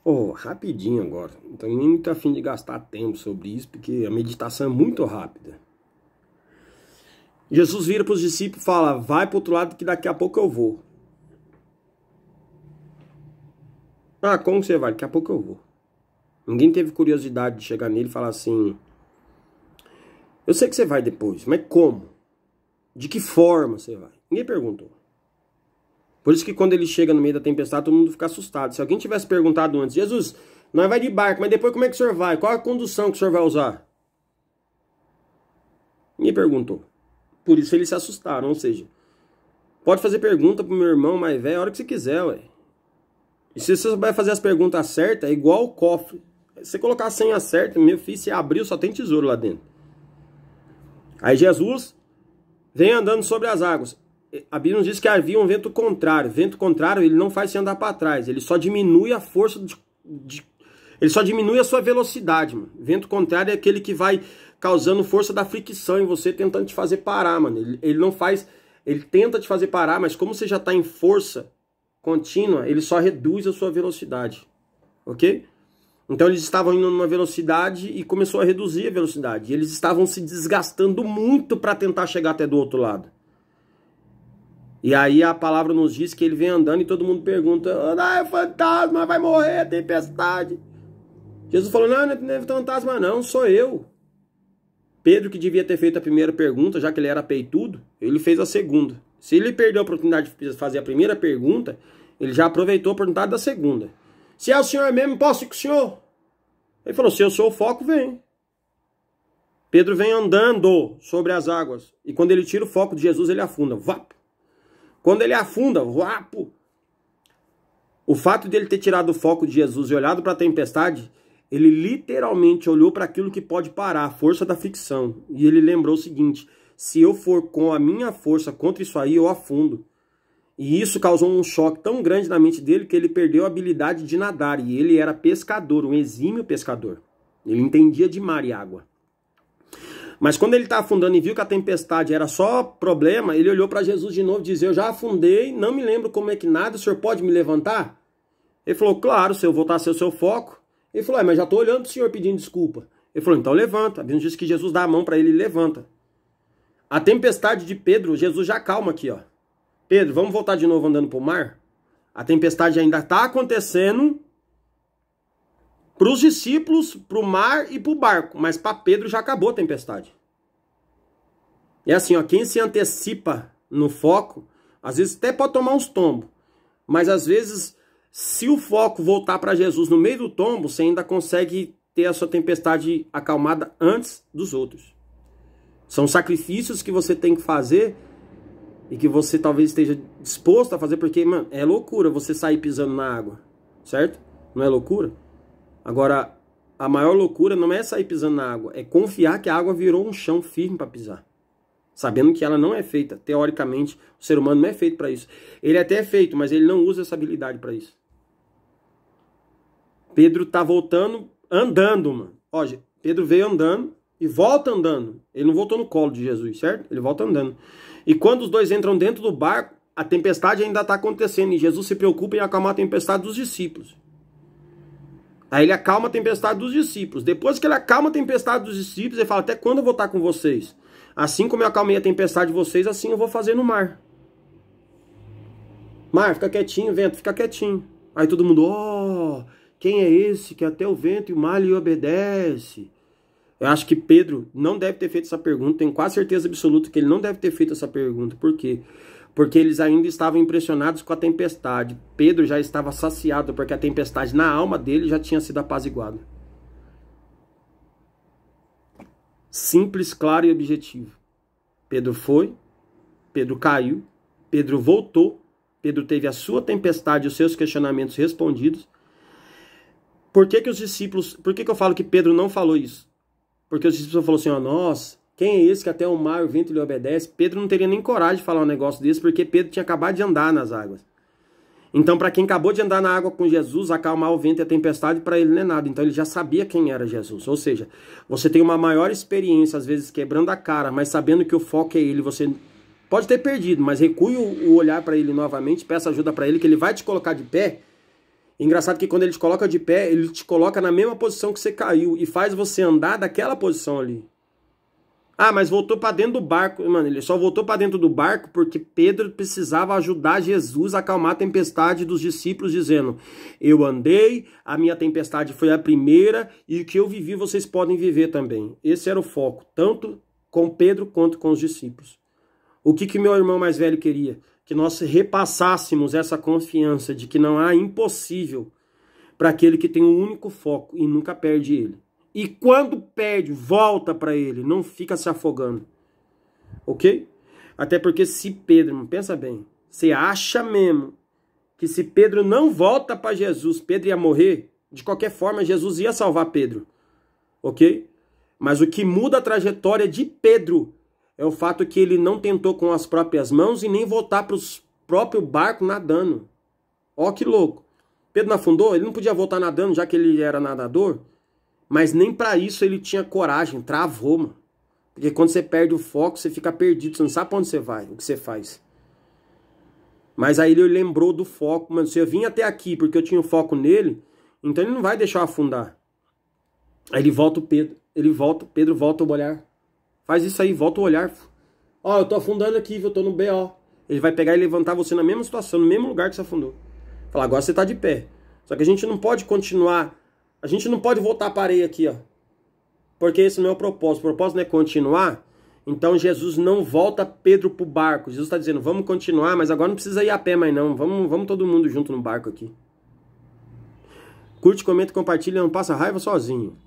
Oh, rapidinho agora. Não tô nem muito afim de gastar tempo sobre isso, porque a meditação é muito rápida. Jesus vira para os discípulos e fala: vai para o outro lado que daqui a pouco eu vou. Ah, como você vai? Daqui a pouco eu vou. Ninguém teve curiosidade de chegar nele e falar assim: eu sei que você vai depois, mas como? De que forma você vai? Ninguém perguntou. Por isso que quando ele chega no meio da tempestade, todo mundo fica assustado. Se alguém tivesse perguntado antes: Jesus, nós vai de barco, mas depois como é que o senhor vai? Qual a condução que o senhor vai usar? Ninguém perguntou. Por isso eles se assustaram, ou seja, pode fazer pergunta pro meu irmão mais velho a hora que você quiser, ué. E se você vai fazer as perguntas certas, é igual o cofre. Se você colocar a senha certa, meu filho, se abriu, só tem tesouro lá dentro. Aí Jesus vem andando sobre as águas. A Bíblia nos diz que havia um vento contrário. Vento contrário, ele não faz você andar para trás. Ele só diminui a força ele só diminui a sua velocidade, mano. Vento contrário é aquele que vai causando força da fricção em você, tentando te fazer parar, mano. Ele não faz... Ele tenta te fazer parar, mas como você já está em força contínua, ele só reduz a sua velocidade. Ok? Então eles estavam indo numa velocidade e começou a reduzir a velocidade. E eles estavam se desgastando muito para tentar chegar até do outro lado. E aí a palavra nos diz que ele vem andando e todo mundo pergunta: ah, é fantasma, vai morrer, é tempestade. Jesus falou: não é fantasma não, sou eu. Pedro, que devia ter feito a primeira pergunta, já que ele era peitudo, ele fez a segunda. Se ele perdeu a oportunidade de fazer a primeira pergunta, ele já aproveitou a oportunidade da segunda. Se é o senhor mesmo, posso ir com o senhor? Ele falou: se eu sou o foco, vem. Pedro vem andando sobre as águas. E quando ele tira o foco de Jesus, ele afunda. Vapo. Quando ele afunda, vapo. O fato de ele ter tirado o foco de Jesus e olhado para a tempestade, ele literalmente olhou para aquilo que pode parar, a força da fricção. E ele lembrou o seguinte: se eu for com a minha força contra isso aí, eu afundo. E isso causou um choque tão grande na mente dele que ele perdeu a habilidade de nadar. E ele era pescador, um exímio pescador. Ele entendia de mar e água. Mas quando ele está afundando e viu que a tempestade era só problema, ele olhou para Jesus de novo e disse: eu já afundei, não me lembro como é que nada, o senhor pode me levantar? Ele falou: claro, se eu voltar a ser o seu foco. Ele falou: mas já estou olhando para o senhor pedindo desculpa. Ele falou: então levanta. A Bíblia diz que Jesus dá a mão para ele e levanta. A tempestade de Pedro, Jesus já calma aqui, ó. Pedro, vamos voltar de novo andando para o mar? A tempestade ainda está acontecendo para os discípulos, para o mar e para o barco. Mas para Pedro já acabou a tempestade. É assim, ó, quem se antecipa no foco, às vezes até pode tomar uns tombos. Mas às vezes, se o foco voltar para Jesus no meio do tombo, você ainda consegue ter a sua tempestade acalmada antes dos outros. São sacrifícios que você tem que fazer e que você talvez esteja disposto a fazer, porque, mano, é loucura você sair pisando na água, certo? Não é loucura? Agora, a maior loucura não é sair pisando na água, é confiar que a água virou um chão firme para pisar. Sabendo que ela não é feita, teoricamente, o ser humano não é feito para isso. Ele até é feito, mas ele não usa essa habilidade para isso. Pedro tá voltando, andando, mano. Ó, Pedro veio andando e volta andando. Ele não voltou no colo de Jesus, certo? Ele volta andando. E quando os dois entram dentro do barco, a tempestade ainda está acontecendo. E Jesus se preocupa em acalmar a tempestade dos discípulos. Aí ele acalma a tempestade dos discípulos. Depois que ele acalma a tempestade dos discípulos, ele fala: até quando eu vou estar com vocês? Assim como eu acalmei a tempestade de vocês, assim eu vou fazer no mar. Mar, fica quietinho, vento, fica quietinho. Aí todo mundo: ó, quem é esse que até o vento e o mar lhe obedece? Eu acho que Pedro não deve ter feito essa pergunta. Tenho quase certeza absoluta que ele não deve ter feito essa pergunta. Por quê? Porque eles ainda estavam impressionados com a tempestade. Pedro já estava saciado, porque a tempestade na alma dele já tinha sido apaziguada. Simples, claro e objetivo. Pedro foi, Pedro caiu, Pedro voltou, Pedro teve a sua tempestade e os seus questionamentos respondidos. Por que os discípulos... Por que eu falo que Pedro não falou isso? Porque os discípulos falaram assim: ó, nossa, quem é esse que até o mar e o vento lhe obedece? Pedro não teria nem coragem de falar um negócio desse, porque Pedro tinha acabado de andar nas águas. Então, para quem acabou de andar na água com Jesus, acalmar o vento e a tempestade, para ele não é nada. Então, ele já sabia quem era Jesus. Ou seja, você tem uma maior experiência, às vezes quebrando a cara, mas sabendo que o foco é ele. Você pode ter perdido, mas recue o olhar para ele novamente, peça ajuda para ele, que ele vai te colocar de pé. Engraçado que quando ele te coloca de pé, ele te coloca na mesma posição que você caiu e faz você andar daquela posição ali. Ah, mas voltou para dentro do barco. Mano, ele só voltou para dentro do barco porque Pedro precisava ajudar Jesus a acalmar a tempestade dos discípulos, dizendo: eu andei, a minha tempestade foi a primeira e o que eu vivi vocês podem viver também. Esse era o foco, tanto com Pedro quanto com os discípulos. O que meu irmão mais velho queria? Que nós repassássemos essa confiança de que não há impossível para aquele que tem um único foco e nunca perde ele. E quando perde, volta para ele, não fica se afogando. Ok? Até porque se Pedro, pensa bem, você acha mesmo que se Pedro não volta para Jesus, Pedro ia morrer? De qualquer forma, Jesus ia salvar Pedro. Ok? Mas o que muda a trajetória de Pedro é o fato que ele não tentou com as próprias mãos e nem voltar para o próprio barco nadando. Ó que louco. Pedro não afundou? Ele não podia voltar nadando, já que ele era nadador? Mas nem para isso ele tinha coragem, travou, mano. Porque quando você perde o foco, você fica perdido, você não sabe pra onde você vai, o que você faz. Mas aí ele lembrou do foco, mano, se eu vim até aqui porque eu tinha o foco nele, então ele não vai deixar eu afundar. Aí ele volta o Pedro, Pedro volta o olhar. Faz isso aí, volta o olhar. Ó, eu tô afundando aqui, eu tô no BO. Ele vai pegar e levantar você na mesma situação, no mesmo lugar que você afundou. Falar, agora você tá de pé. Só que a gente não pode continuar. A gente não pode voltar para a areia aqui, ó. Porque esse não é o propósito. O propósito não é continuar. Então Jesus não volta Pedro pro barco. Jesus está dizendo, vamos continuar, mas agora não precisa ir a pé mais não. Vamos todo mundo junto no barco aqui. Curte, comenta, compartilha, não passa raiva sozinho.